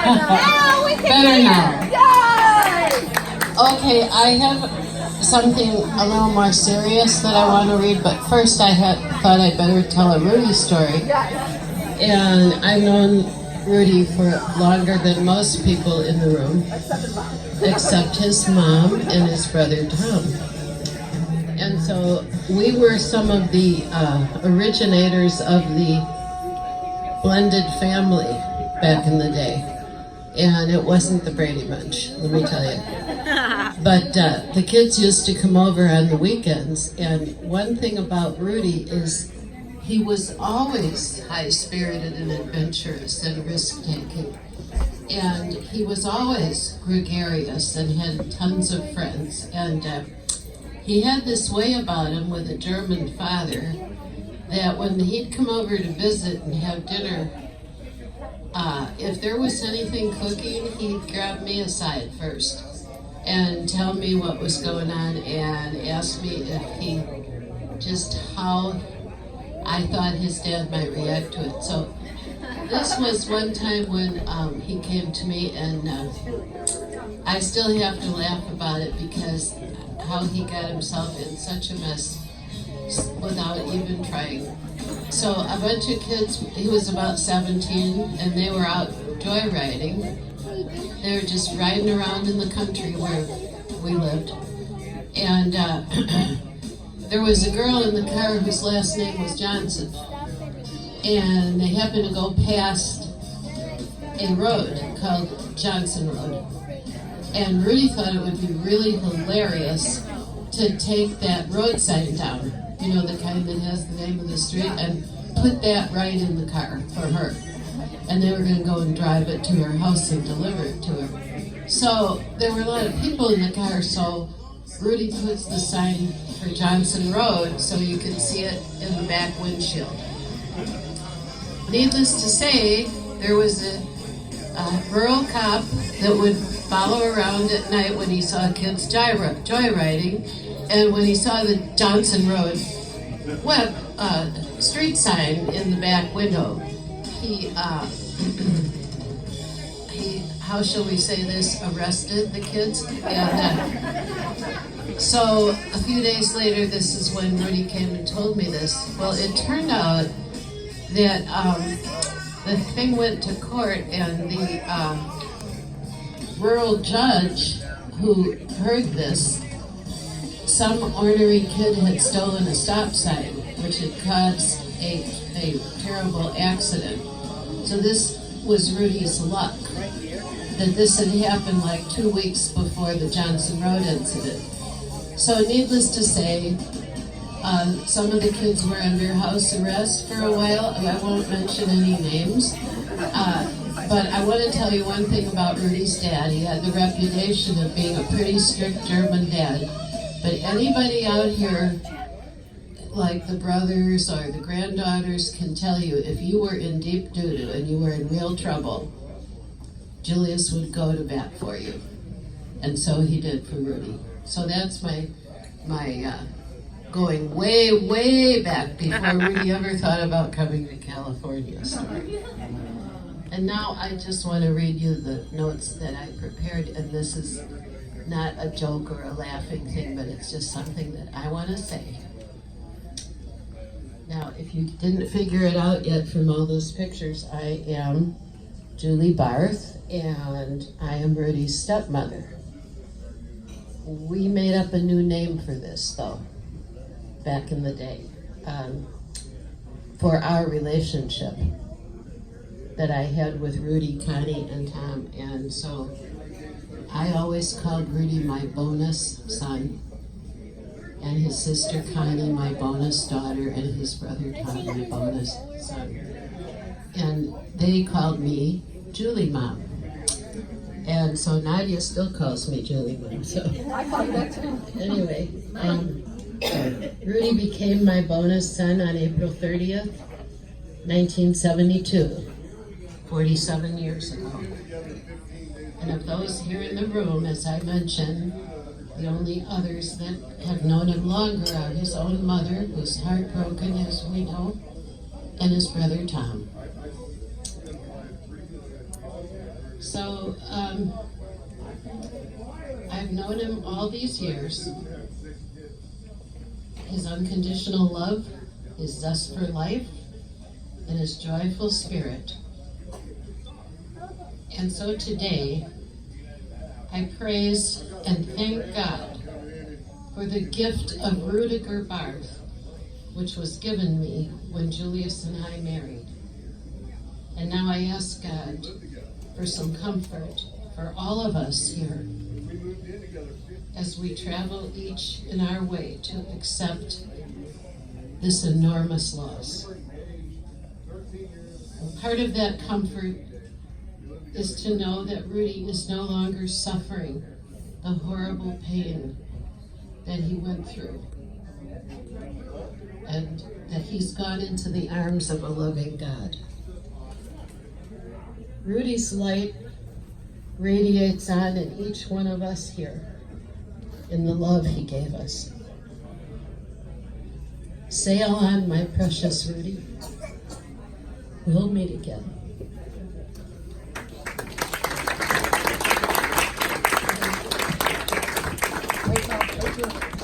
Now we can Better hear. now. Yes. Okay, I have something a little more serious that I want to read, but first I thought I'd better tell a Rudi story. Yes. And I've known Rudi for longer than most people in the room, except his mom and his brother Tom. And so we were some of the originators of the blended family back in the day. And it wasn't the Brady Bunch, let me tell you. But the kids used to come over on the weekends, and one thing about Rudi is he was always high-spirited and adventurous and risk-taking. And he was always gregarious and had tons of friends. And he had this way about him with a German father that when he'd come over to visit and have dinner, if there was anything cooking, he'd grab me aside first and tell me what was going on and ask me just how I thought his dad might react to it. So this was one time when he came to me, and I still have to laugh about it because how he got himself in such a mess without even trying. So a bunch of kids, he was about 17, and they were out joyriding. They were just riding around in the country where we lived. And there was a girl in the car whose last name was Johnson. And they happened to go past a road called Johnson Road. And Rudi thought it would be really hilarious to take that road sign down, you know, the kind that has the name of the street, and put that right in the car for her. And they were going to go and drive it to her house and deliver it to her. So there were a lot of people in the car, so Rudi puts the sign for Johnson Road so you could see it in the back windshield. Needless to say, there was a rural cop that would follow around at night when he saw kids joyriding, and when he saw the Johnson Road street sign in the back window, he how shall we say this, arrested the kids. And so a few days later, this is when Rudi came and told me this. Well, it turned out that the thing went to court, and the rural judge who heard this, some ornery kid had stolen a stop sign, which had caused a terrible accident. So this was Rudi's luck, that this had happened like 2 weeks before the Johnson Road incident. So needless to say, some of the kids were under house arrest for a while. I won't mention any names, but I want to tell you one thing about Rudi's dad. He had the reputation of being a pretty strict German dad. But anybody out here, like the brothers or the granddaughters, can tell you if you were in deep doo-doo and you were in real trouble, Julius would go to bat for you. And so he did for Rudi. So that's my going way, way back before Rudi ever thought about coming to California story. And now I just want to read you the notes that I prepared, and this is not a joke or a laughing thing, but it's just something that I want to say. Now, if you didn't figure it out yet from all those pictures, I am Julie Barth, and I am Rudi's stepmother. We made up a new name for this, though, back in the day, for our relationship that I had with Rudi, Connie, and Tom. And so I always called Rudi my bonus son, and his sister Connie my bonus daughter, and his brother Tom my bonus son. And they called me Julie Mom. And so Nadia still calls me Julie Mom. So I call you that too. Anyway, Rudi became my bonus son on April 30th, 1972, 47 years ago. And of those here in the room, as I mentioned, the only others that have known him longer are his own mother, who's heartbroken, as we know, and his brother Tom. So I've known him all these years. His unconditional love, his zest for life, and his joyful spirit. And so today, I praise and thank God for the gift of Rudiger Barth, which was given me when Julius and I married. And now I ask God for some comfort for all of us here as we travel each in our way to accept this enormous loss. And part of that comfort is to know that Rudi is no longer suffering the horrible pain that he went through, and that he's gone into the arms of a loving God. Rudi's light radiates on in each one of us here in the love he gave us. Sail on, my precious Rudi. We'll meet again. Thank you.